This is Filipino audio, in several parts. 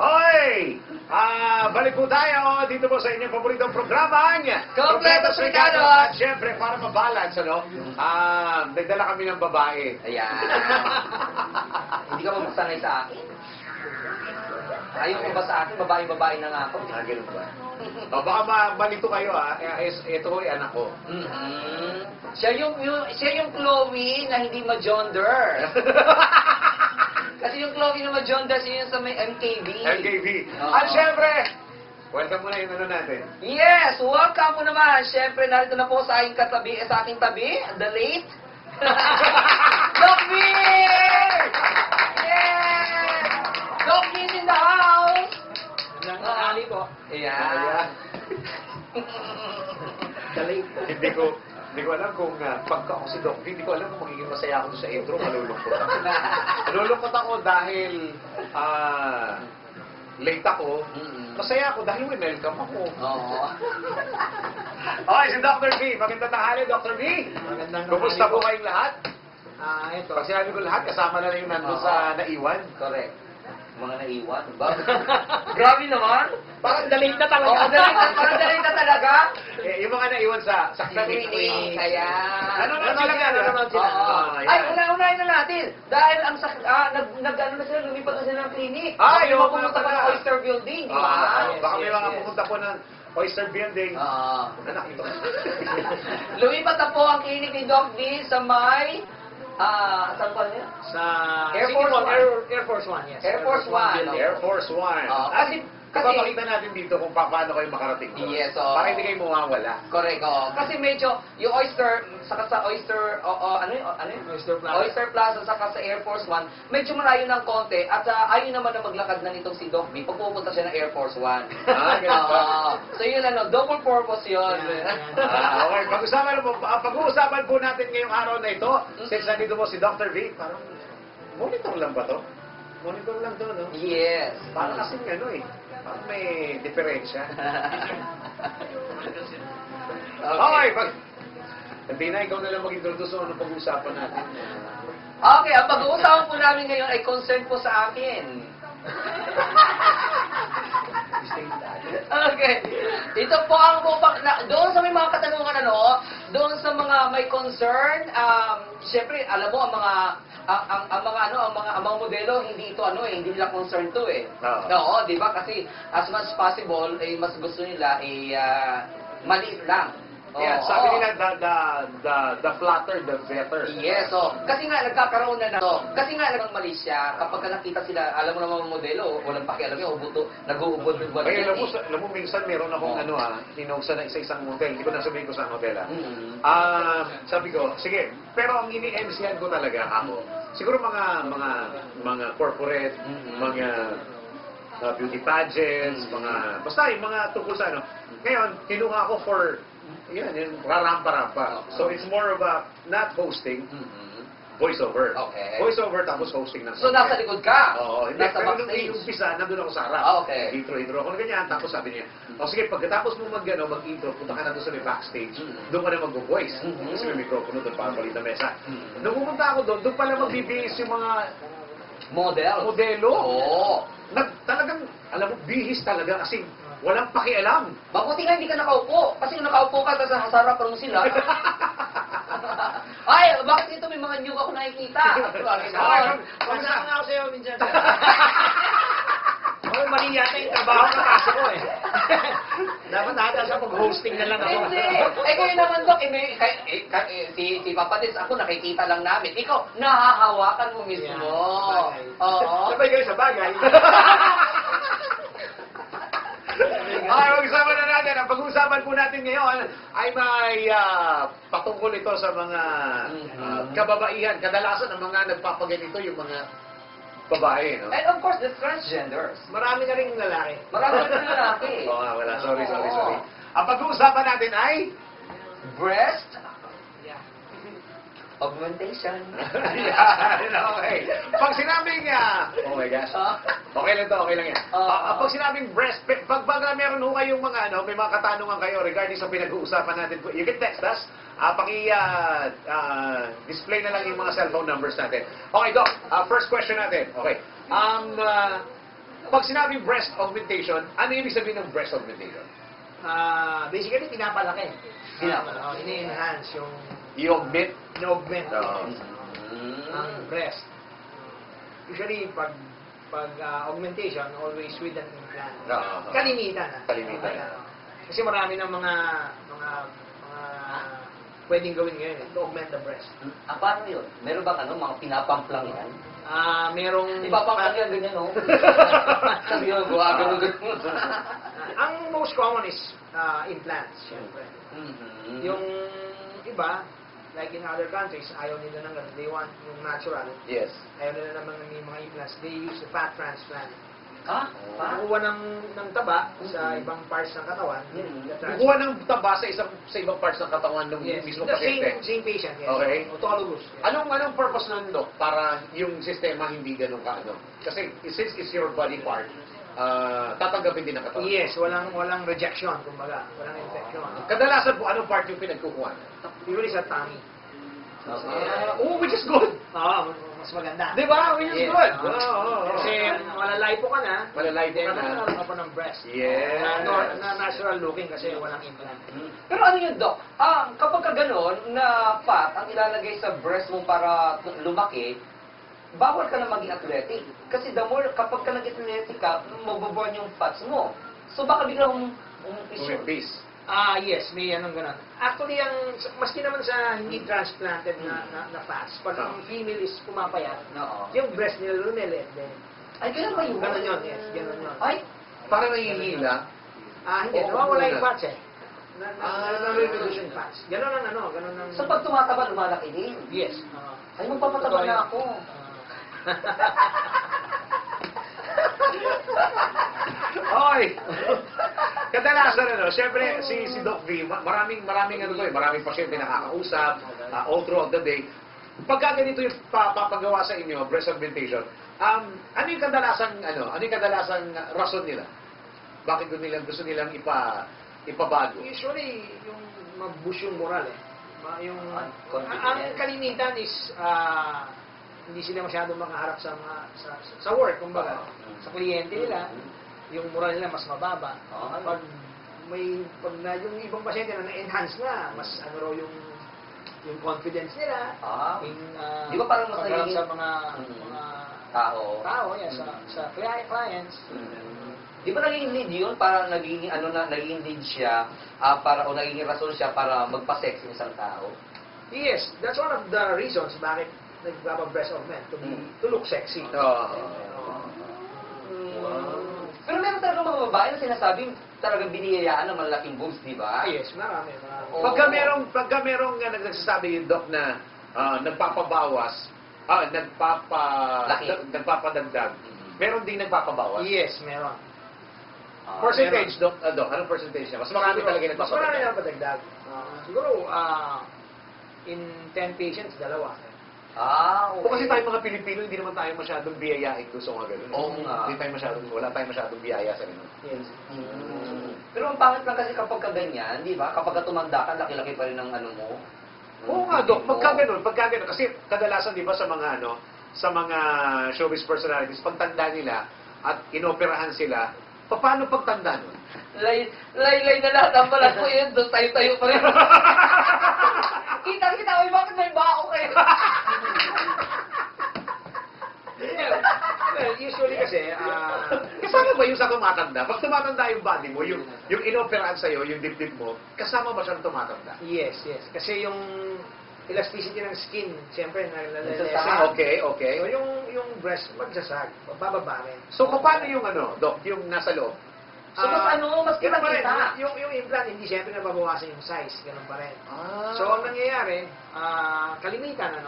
Hoy! Balik po tayo dito po sa inyong paboritong programa, Kompletos Ricardo! At syempre, para mabalance, ano, nagdala kami ng babae. Ayan. Hindi ka mapasanay sa akin. Ayaw mo ba sa akin? Babae-babae na nga ako. Ganun ba? Baka malito kayo, ito ay anak ko. Siya yung Chloe na hindi ma-gender. Kasi yung Chloe na ma-gender, siya yung sa may MKB. MKB. Oo. At syempre, welcome muna yung ano natin. Yes! Welcome mo naman. Siyempre, narito na po sa aking katabi, sa aking tabi, the late Doc V! Yes! Doc V is in the house! Nangangali po. Ayan. Hindi ko alam kung pagka ako si Doc V, hindi ko alam kung magiging masaya ako sa intro, malulungkot ako. Malulungkot ako dahil late ako. Masaya ako dahil may welcome ako. Oo. Okay, si Dr. V. Magandang tanghali, Dr. V. Magandang Kumusta tanghali po po. kayong lahat? Ito. Pag sinabi ko lahat, kasama na rin yung nandun Oo. sa naiwan. Correct. Mga naiwan. Ba? Grabe naman. Parang daling na Oo, talaga. parang daling na talaga. Yung mga naiwan sa Sa clinic. clinic. Ayan. Nanonood sila nga, nanonood sila. Oo. Ayan. Ay, unahin na natin. Dahil ang nag-ano na sila, lumipat na sila ng clinic. Ay, Yung oo, pumunta nga pa pala. ng Oyster Building, di ba? Baka may Yes, mga yes. pumunta po ng Oyster Building. Oo. Anak ito. Lumipat na po ang clinic ni Doc D sa may, saan pa niya? Sa Air City Force Mall, One. Air Force One, yes. Air Force One. building. Air Force One. Kasi, Ipapakita natin dito kung paano kayo makarating doon. Yes, oo. Para hindi kayo mawawala. correct, oo. Kasi medyo, yung Oyster, saka sa Oyster, ano yun? Oyster Plaza. Oyster Plaza, saka sa Air Force One, medyo malayo ng konti. At ayaw naman na maglakad na nitong si Doc B pag pupunta siya ng Air Force One. Ganun ba? Oo. So yun, double purpose yun. Okay, pag-uusapan po natin ngayong araw na ito, since nandito po si Dr. V, parang monitor lang ba to? Monitor lang to, no? Yes. Parang kasing ano eh, parang may diferensya. Okay, hindi na, ikaw na lang mag-introduce kung ano pag-uusapan natin. Okay, ang pag-uusapan po namin ngayon ay concern po sa akin. Okay. Ito po ang doon sa may mga katanungan doon sa mga may concern, syempre alam mo ang mga modelo hindi ito hindi nila concern to eh. Oo, 'di ba? Kasi as much as possible mas gusto nila maliit lang. Yeah, sabi nila, the flatter, the better. Yes, so, kasi nga nagkakaroon na to. Kasi nga mali siya kapag nakita sila, alam mo naman ang modelo, walang pakialam yung ubuto, nag-uubot ng Ay, alam mo, minsan meron akong inausa na isa-isang model. Hindi ko na sabihin ko sa model. Sabi ko, sige, pero ang ini-MCan ko talaga ako. Siguro mga corporate, mga beauty pageants, basta yung mga tungkol sa ano. Ngayon, kinuha ko for yung rarampa-rampa. So it's more of a, not hosting, voiceover. Okay. Voiceover tapos hosting ng So nasa likod ka? Oo, hindi. Nasa Pero nung backstage? umpisa, nandun ako sa harap. Okay. Intro ako na ganyan. Tapos sabi niya, sige, pagkatapos mo mag-intro, punta ka na doon sa may backstage. Doon ka na mag-voice. Kasi may mikropono doon para palit na mesa. Nung pumunta ako doon pala magbibihis yung mga modelo. Oo. Talagang, alam mo, bihis talaga kasi walang pakialam. Mabuti nga hindi ka nakaupo. Kasi kung nakaupo ka, sa harap lang sila. Ay, bakit ito may mga new ako nakikita? Pagsama nga ako sa'yo minsan. Oh, mali yata yung trabaho na pasok ko eh. Dapat nata sa pag-hosting na lang ako. Hindi. Kayo naman, Dok. Si Papa Dins, ako nakikita lang namin. Ikaw, nahahawakan mo mismo. Bagay. Oo. Sabay kayo sa bagay. Okay, mag-usapan na natin. Ang pag-uusapan po natin ngayon ay may patungkol ito sa mga kababaihan. Kadalasan ang mga nagpapaganito yung mga babae, no? And of course, the transgenders. Marami na rin lalaki. Marami rin lalaki. Oo nga, wala. Sorry. Oo. Ang pag-uusapan natin ay... Breast Yeah. augmentation. Yan, okay. Pag sinabing... oh my gosh. Okay lang to, okay lang yan. Pag sinabing breast, pag meron ho kayong mga, may mga katanungan kayo regarding sa pinag-uusapan natin, you can text us display na lang yung mga cellphone numbers natin. Okay, Doc. First question natin. Okay. Pag sinabing breast augmentation, ano yung ibig sabihin ng breast augmentation? Basically, pinapalaki. Pinapalaki. Ini-enhance yung I-augment? in-augment Oo. ang breast. Usually, pag augmentation, always with an implant. Oo. Kalimitan. Kalimitan. Kasi marami ng mga pwedeng gawin ngayon to augment the breast. Paano yun? Meron ba mga pinapamplang yan? Merong... Ipapamplang yan, ganyan, no? Sabi yun, ganun. Ang most common is implants, syempre. Yung iba, like in other countries, ayaw nila ng ganun. They want yung natural. Yes. Ayaw nila naman ng mga implants. They use the fat transplant. Pa? Kukuha ng taba sa ibang parts ng katawan. Kukuha ng taba sa ibang parts ng katawan ng Yes. mismo The pasyente. same patient, yes. Okay. Autologous. Yes. Anong purpose nun, Doc? Para yung sistema hindi ganun ka, Kasi since it's your body part, tatanggapin din ang katawan. Yes, walang rejection, kumbaga. Walang infection. Kadalasan po, anong part yung pinagkukuha? Usually sa tummy. Which is good. Oo, mas maganda. Di ba? Which is Yes. good. Kasi malalay po ka na. Malalay po ka na. Then, ka pa ng breast. Yes. Na natural looking kasi walang implant. Pero ano yun, Doc? Kapag ka gano'n, na fat ang ilalagay sa breast mo para lumaki, bawal ka na maging athletic. Kasi the more, kapag ka nag-athletic ka, mababorn yung fats mo. So baka biglang Umipis. Yes, may anong ganun. Actually, maski naman sa hindi transplanted na fats, pag ang female is pumapayat, yung breast nila lumiliit din. Ay, ganun ba yun? Ganun yun, yes. Ganun yun. Ay, Para nahihila. Hindi. Oo, Nawawala muna. yung fats eh. Na-reduce yung fats. Ganun ang ganun ang... so pag tumataba, lumalaki din. Yes. Ay, magpapataba na ako. Oy! Kadalasan syempre si Doc V, maraming pasyente nakakausap all throughout the day. Pagka ganito yung papagawa sa inyo, breast augmentation, ano yung kadalasang rason nila? Bakit gusto nilang ipabago? Usually, yung mag-boost yung moral eh. Confidence. Ang kalimitan is hindi sila masyado makaharap sa work, kumbaga. Sa kliyente nila, yung moral nila mas mababa. Pag yung ibang pasyente na na-enhance na, mas raw yung confidence nila. Di ba parang mas pagharap nagiging sa mga tao, yeah, sa clients. Di ba naging lead yun? Para naging lead siya, o naging rason siya para magpa-sex ng isang tao? Yes, that's one of the reasons bakit nagpapa-breast augment, to look sexy. Pero meron talaga mga babae na sinasabing talagang biniyayaan ng malaking boobs, di ba? Yes, marami. Oo. Pagka merong nagsasabi yung Doc na nagpapabawas, nagpapadagdag, meron din nagpapabawas. Yes, meron. Percentage, Doc, anong percentage niya? Mas marami talaga yung Mas marami nagpapadagdag. na padagdag. Siguro, in 10 patients, 2. Kung kasi tayo mga Pilipino, hindi naman tayo masyadong biyayain doon sa mga ganun. Oo nga. Wala tayong masyadong biyaya sa ganun. Yes. Pero ang pangit lang kasi kapag ka ganyan, di ba? Kapag ka tumanda ka, laki-laki pa rin ang mo. Oo nga, Doc. Pagka ganun. Kasi kadalasan, di ba, sa mga showbiz personalities, pagtanda nila at inoperahan sila, paano pagtanda nun? Lay na lahat ang balat ko yun, doon tayo-tayo pa rin. Kita ko, bakit may bako kayo? Well, usually kasi, Kasama ba yung sa tumatanda? Pag tumatanda yung body mo, yung inoperahan sa'yo, yung dibdib mo, kasama ba siyang tumatanda? yes. Kasi yung elasticity ng skin, siyempre, Nagsasag. Okay. So, yung breast, magsasag, bababa rin. So, paano yung Doc, yung nasa loob? So, mas ganun pa rin. kita. Yung implant, hindi siyempre nababawasan yung size. Ganun pa rin. So, ang nangyayari, kalimitan,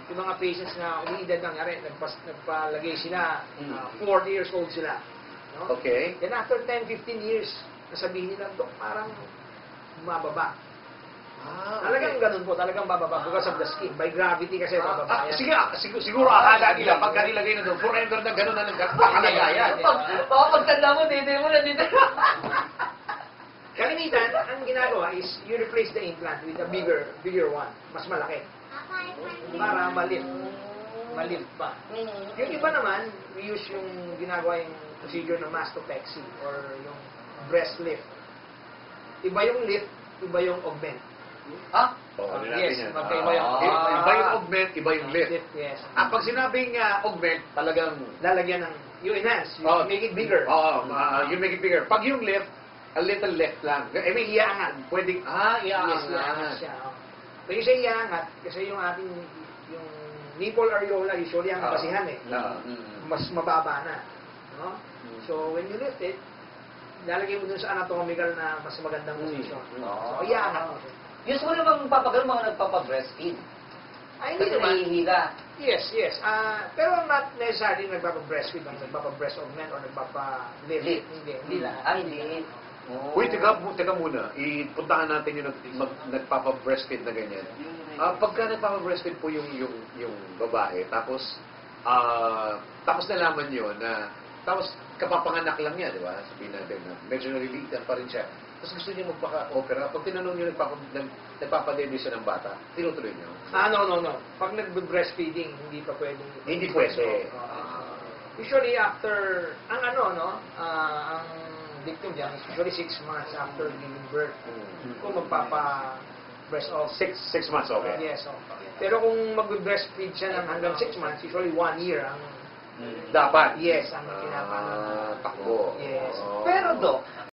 yung mga patients na umiidad nangyari, nagpalagay sila, 40 years old sila. No? Okay. Then after 10-15 years, nasabihin nila, Dok, parang bumababa. Talagang ganun po, talagang bababa because of the skin. By gravity kasi bababa yan. Siguro akala nila, pagka nilagay na doon, forever na gano'n na nakalagayan. Pagtanda mo, dito mo na dito. Kalimitan, ang ginagawa is you replace the implant with a bigger one. Mas malaki. Para malift pa. Yung iba naman, we use yung ginagawa yung procedure ng mastopexy or yung breast lift. Iba yung lift, iba yung augment. Ah? Oh, Yes, yan. magkaiba yung Iba yung augment, iba yung lift. lift. Yes. Pag sinabing augment, talagang Lalagyan ng, you enhance, you Oh, make it bigger. you make it bigger. Pag yung lift, a little left lang. I mean, iangat. Pwedeng, Yes, iangat iangat. siya. Oh. So yung siya iangat, kasi yung ating, yung nipple areola, usually ang basihan eh. Mas mababa na. No? So when you lift it, lalagay mo dun sa anatomical na mas magandang position. So iangat mo siya. Usually bang papagano mga nagpapa-breastfeed? Ay, hindi Kasi naman. nahihila. Yes. Pero not necessarily nagpapa-breastfeed ang nagpapa-breast augment or nagpapa-lift. Lift. Hindi lahat. Ah, hindi. Oh. Uy, teka muna. Ipuntahan natin yung nagpapa-breastfeed na ganyan. Pagka nagpapa-breastfeed po yung babae, tapos nalaman nyo na, tapos kapapanganak lang niya, di ba? Sabihin natin na medyo nalilitan pa rin siya. Tapos gusto niya magpaka-opera. Pag tinanong niyo nagpapadebut siya ng bata, tinutuloy niyo? No. Pag nag-breastfeeding, hindi pa pwede. Hindi pwede. Usually after, ang victim dyan, usually 6 months after giving birth, kung magpapa-breast off. 6 months, okay. Yes, pero kung mag-breastfeed siya ng hanggang 6 months, usually 1 year ang Dapat. yes, ang pinapano. Takbo. Yes. Oh. Pero, Dok,